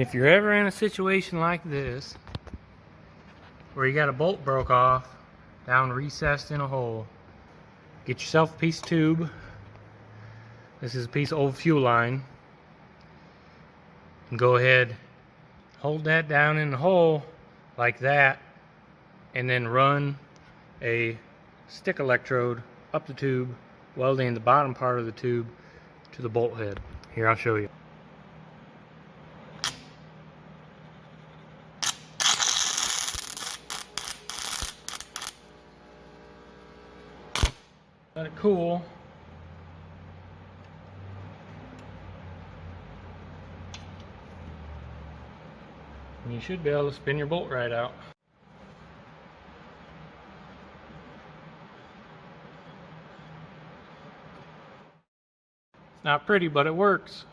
If you're ever in a situation like this, where you got a bolt broke off, down recessed in a hole, get yourself a piece of tube. This is a piece of old fuel line. And go ahead, hold that down in the hole like that, and then run a stick electrode up the tube, welding the bottom part of the tube to the bolt head. Here, I'll show you. Let it cool. And you should be able to spin your bolt right out. It's not pretty, but it works.